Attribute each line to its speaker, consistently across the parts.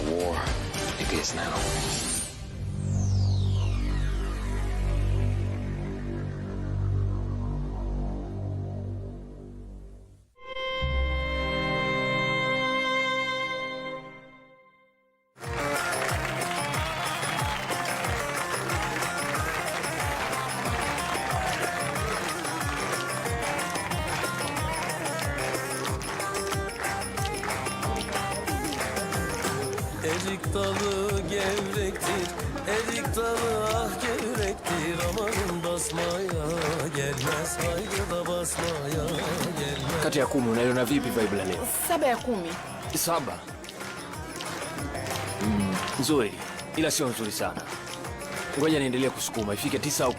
Speaker 1: war begins now.
Speaker 2: Erik dalı gevrektir, erik dalı ah gevrektir. Amanın basmaya gelmez, haydi da basmaya gelmez.
Speaker 3: Kati ya 10 unaiona vipi vibe la leo?
Speaker 4: 7 ya 10.
Speaker 3: 7. Nzuri, ila sio nzuri sana. Ngoja niendelee kusukuma ifike 9 au 10.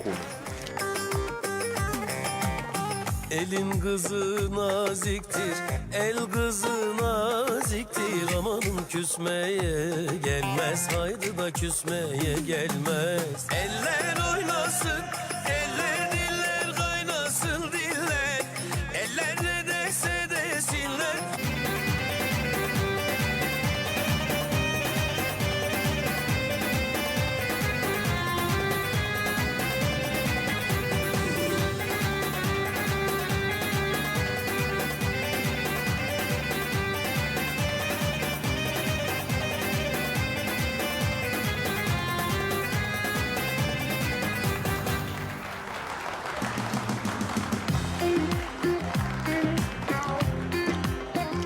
Speaker 2: Elin kızı naziktir, el kızı naziktir. Amanın küsmeye gelmez, haydi da küsmeye gelmez. Eller oynasın, eller diller kaynasın diller. Eller ne derse desinler.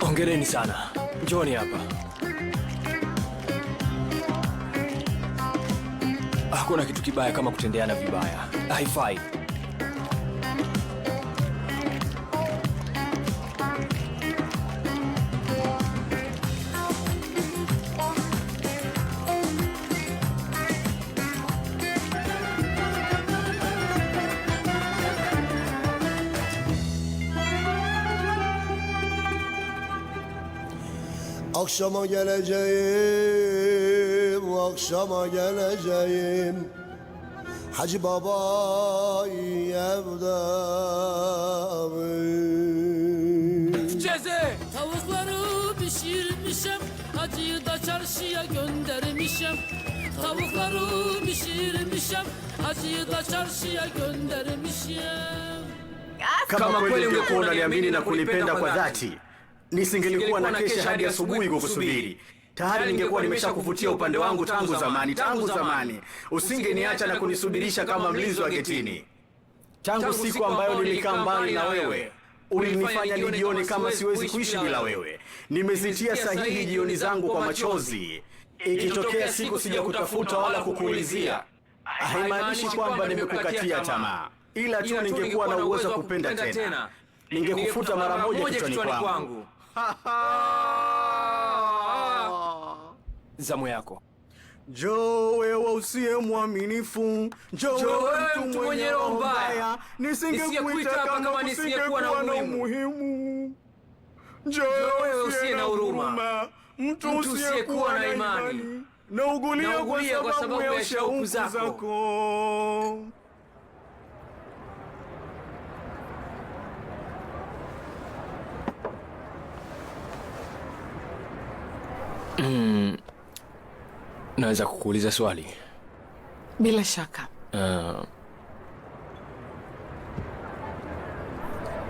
Speaker 3: Hongereni sana. Njooni hapa. Hakuna kitu kibaya kama kutendeana vibaya. Haifai.
Speaker 5: Akşama geleceğim, akşama geleceğim. Hacı Baba evde.
Speaker 3: Ceze!
Speaker 6: Tavukları pişirmişem, hacıyı da çarşıya göndermişem. Tavukları pişirmişem, hacıyı da çarşıya göndermişem.
Speaker 7: Kama kweli ungekuwa unaniamini na kunipenda kwa dhati, nisingelikuwa na kesha hadi asubuhi kukusubiri. Tayari ningekuwa nimeshakuvutia upande wangu tangu zamani. Usingeniacha na kunisubirisha kama mlinzi wa getini. Tangu siku ambayo nilikaa mbali na wewe, ulinifanya nijione kama siwezi kuishi bila wewe. Nimezitia sahihi jioni zangu kwa machozi. Ikitokea siku sija kutafuta wala kukuulizia, haimaanishi kwamba nimekukatia tamaa. Ila tu ningekuwa na uwezo kupenda tena, ningekufuta mara moja kichwani kwangu.
Speaker 3: Zamu yako.
Speaker 7: Njoo wewe usiye mwaminifu, njoo mtu mwenye roho mbaya, nisingekuita kama nisingekuwa na umuhimu. Njoo wewe usiye na huruma, mtu usiyekuwa na imani, naugulia kwa sababu ya shauku zako.
Speaker 3: Naweza kukuuliza swali?
Speaker 4: Bila shaka.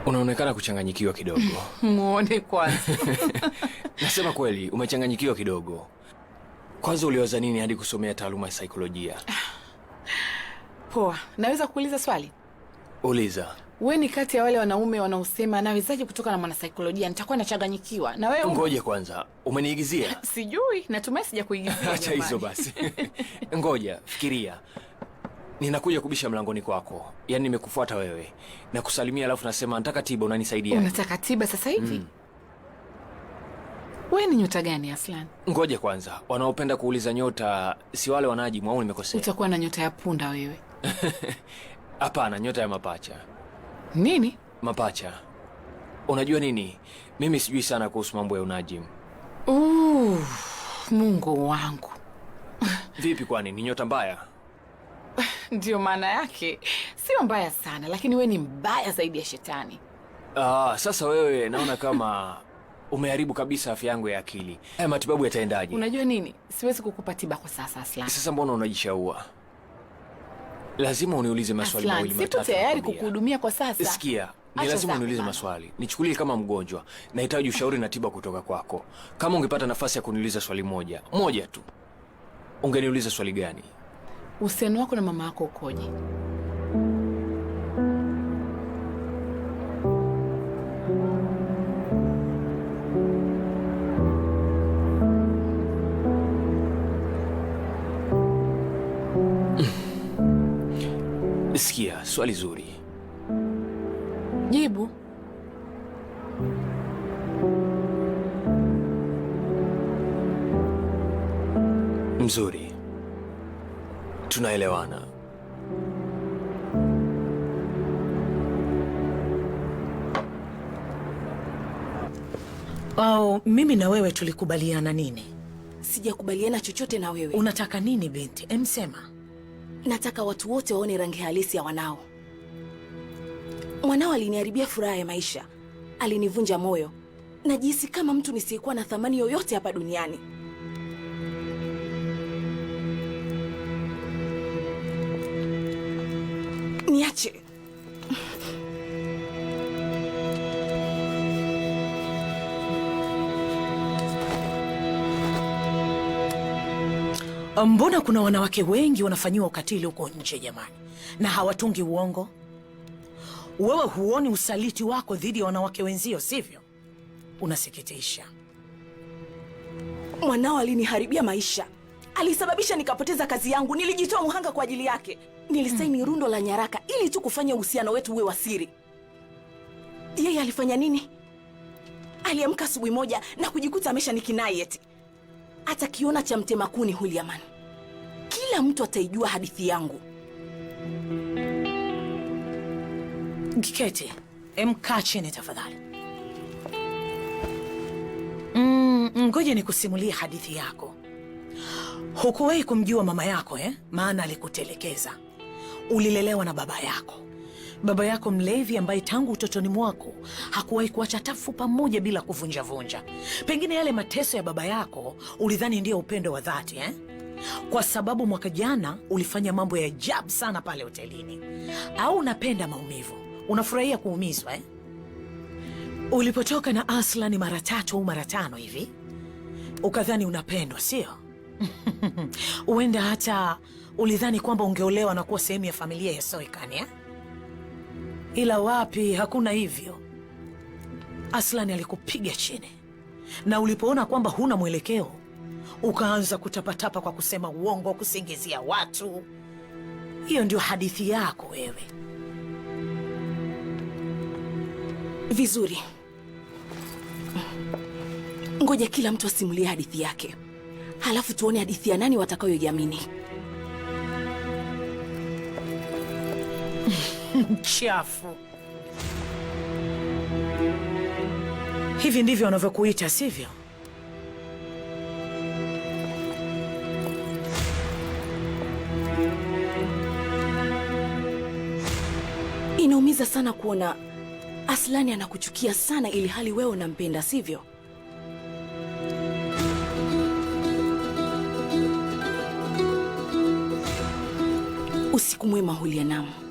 Speaker 3: Unaonekana kuchanganyikiwa kidogo.
Speaker 4: Muone kwanza.
Speaker 3: Nasema kweli, umechanganyikiwa kidogo. Kwanza uliwaza nini hadi kusomea taaluma ya saikolojia?
Speaker 4: Poa, naweza kuuliza swali?
Speaker 3: Uliza.
Speaker 4: Wewe ni kati ya wale wanaume wanaosema nawezaje kutoka na mwanasaikolojia, nitakuwa nachanganyikiwa. Na wewe
Speaker 3: ngoje kwanza, umeniigizia?
Speaker 4: Sijui, natumai sija kuigizia.
Speaker 3: Acha hizo basi. Ngoja, fikiria. Ninakuja kubisha mlangoni kwako. Yaani nimekufuata wewe. Na kusalimia alafu nasema nataka tiba, unanisaidia.
Speaker 4: Unataka tiba sasa hivi? Wewe ni nyota gani Aslan?
Speaker 3: Ngoje kwanza, wanaopenda kuuliza nyota si wale wanajimu au nimekosea?
Speaker 4: Utakuwa na nyota ya punda wewe.
Speaker 3: Hapana, nyota ya mapacha.
Speaker 4: Nini?
Speaker 3: Mapacha. Unajua nini? Mimi sijui sana kuhusu mambo ya unajimu.
Speaker 4: Mungu wangu.
Speaker 3: Vipi kwani ni nyota mbaya?
Speaker 4: Ndio maana yake. Sio mbaya sana, lakini wewe ni mbaya zaidi ya shetani.
Speaker 3: Sasa wewe naona kama Umeharibu kabisa afya yangu ya akili. Haya matibabu yataendaje?
Speaker 4: Unajua nini? Siwezi kukupa tiba kwa sasa, Aslan.
Speaker 3: Sasa mbona unajishaua? Lazima uniulize maswali
Speaker 4: Aslan,
Speaker 3: mawili matatu.
Speaker 4: sipo tayari
Speaker 3: nakwambia.
Speaker 4: kukuhudumia kwa sasa.
Speaker 3: Sikia, ni
Speaker 4: Acha
Speaker 3: lazima
Speaker 4: zako
Speaker 3: uniulize
Speaker 4: bana.
Speaker 3: maswali. Nichukulie kama mgonjwa. Nahitaji ushauri na tiba kutoka kwako. Kama ungepata nafasi ya kuniuliza swali moja tu, ungeniuliza swali gani?
Speaker 4: Uhusiano wako na mama yako ukoje?
Speaker 3: Sikia, swali zuri.
Speaker 4: Jibu.
Speaker 3: Mzuri. Tunaelewana.
Speaker 8: Mimi na wewe tulikubaliana nini?
Speaker 9: Sijakubaliana chochote na wewe.
Speaker 8: Unataka nini binti? Emsema.
Speaker 9: Nataka watu wote waone rangi halisi ya wanao. Mwanao aliniharibia furaha ya maisha, alinivunja moyo. Najihisi kama mtu nisiyekuwa na thamani yoyote hapa duniani. Niache.
Speaker 8: Mbona kuna wanawake wengi wanafanyiwa ukatili huko nje jamani, na hawatungi uongo? Wewe huoni usaliti wako dhidi ya wanawake wenzio, sivyo? Unasikitisha.
Speaker 9: Mwanao aliniharibia maisha, alisababisha nikapoteza kazi yangu. Nilijitoa muhanga kwa ajili yake. Nilisaini rundo la nyaraka ili tu kufanya uhusiano wetu uwe wa siri. Yeye alifanya nini? Aliamka asubuhi moja na kujikuta amesha nikinai eti atakiona cha mtema kuni Huliaman. Kila mtu ataijua hadithi yangu.
Speaker 8: Giketi, kaa chini tafadhali. Ngoja nikusimulie hadithi yako. Hukuwahi kumjua mama yako maana alikutelekeza. Ulilelewa na baba yako. Baba yako mlevi ambaye tangu utotoni mwako hakuwahi kuacha tafu pamoja bila kuvunja-vunja. Pengine yale mateso ya baba yako ulidhani ndio upendo wa dhati kwa sababu mwaka jana ulifanya mambo ya ajabu sana pale hotelini. Au unapenda maumivu? Unafurahia kuumizwa Ulipotoka na Aslan mara 3 au mara 5 hivi, ukadhani unapendwa, sio? Uenda hata ulidhani kwamba ungeolewa na kuwa sehemu ya familia ya Soikan Ila wapi, hakuna hivyo. Aslan alikupiga chini, na ulipoona kwamba huna mwelekeo, ukaanza kutapatapa kwa kusema uongo, kusingizia watu. Hiyo ndio hadithi yako wewe.
Speaker 9: Vizuri. Ngoja kila mtu asimulie hadithi yake, halafu tuone hadithi ya nani watakayoiamini.
Speaker 8: Chafu. Hivi ndivyo wanavyokuita, sivyo?
Speaker 9: Inaumiza sana kuona Aslani anakuchukia sana ili hali wewe unampenda, sivyo? Usiku mwema Hulianam.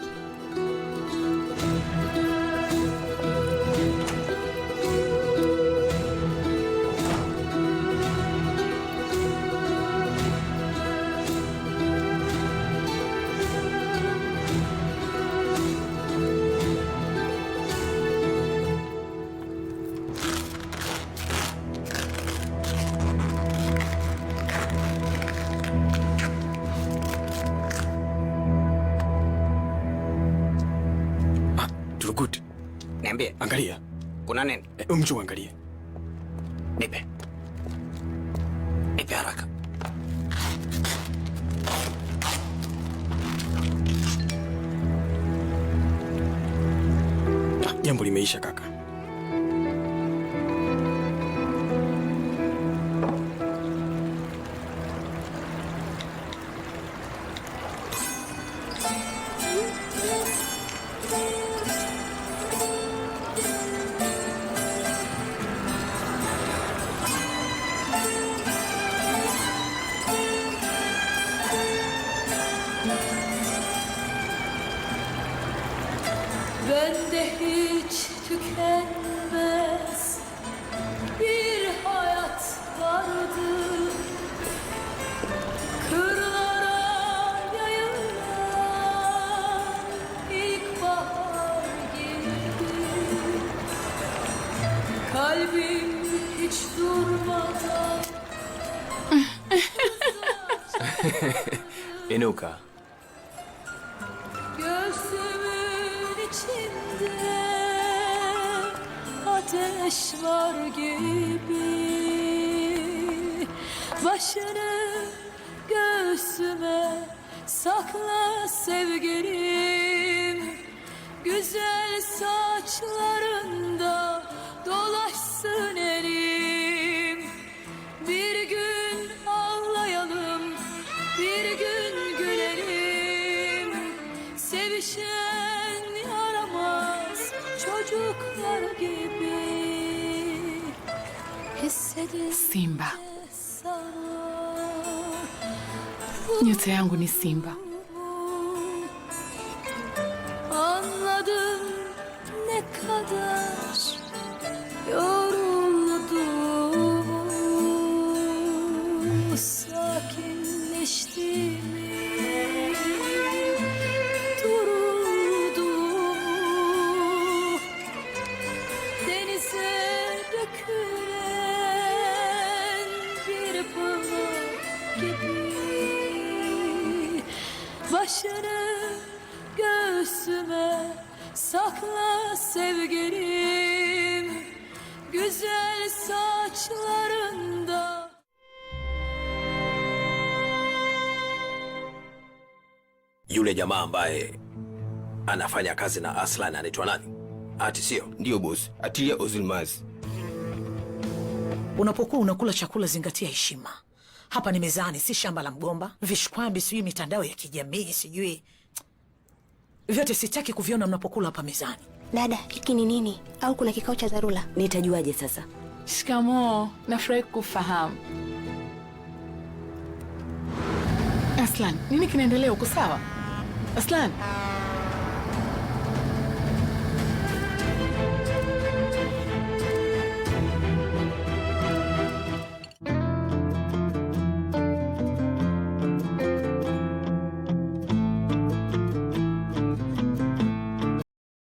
Speaker 3: Turgut,
Speaker 1: Niambie.
Speaker 3: angalia.
Speaker 1: Kuna nini?
Speaker 3: Mchu angalia.
Speaker 1: Nipe. Nipe haraka.
Speaker 3: Jambo limeisha kaka.
Speaker 6: kalbim hiç durmadan.
Speaker 3: Inuka.
Speaker 6: Gözümün içinde ateş var gibi. Başını göğsüme sakla sevgilim. Güzel saçlarında dolaşsın elim. Bir gün ağlayalım, bir gün gülelim. Sevişen yaramaz çocuklar gibi. Hissedin
Speaker 4: Simba,
Speaker 6: sana.
Speaker 4: nyota yangu ni Simba.
Speaker 6: Anladım ne kadar yoruldum, sakinleştiğimi, duruldum. Denize dökülen bir balık gibi. Başını göğsüme sakla sevgilim. Güzel saçlarında.
Speaker 1: Yule jamaa ambaye anafanya kazi na Aslan anaitwa nani? Ati sio?
Speaker 10: Ndio bosi, Atilia Ozilmaz.
Speaker 8: Unapokuwa unakula chakula zingatia heshima. Hapa ni mezani, si shamba la mgomba. Vishkwambi, sijui mitandao ya kijamii, sijui vyote sitaki kuviona mnapokula hapa mezani.
Speaker 11: Dada, hiki ni nini? Au kuna kikao cha dharura?
Speaker 9: Nitajuaje sasa?
Speaker 4: Shikamoo, nafurahi kufahamu. Aslan, nini kinaendelea? Uko sawa? Aslan.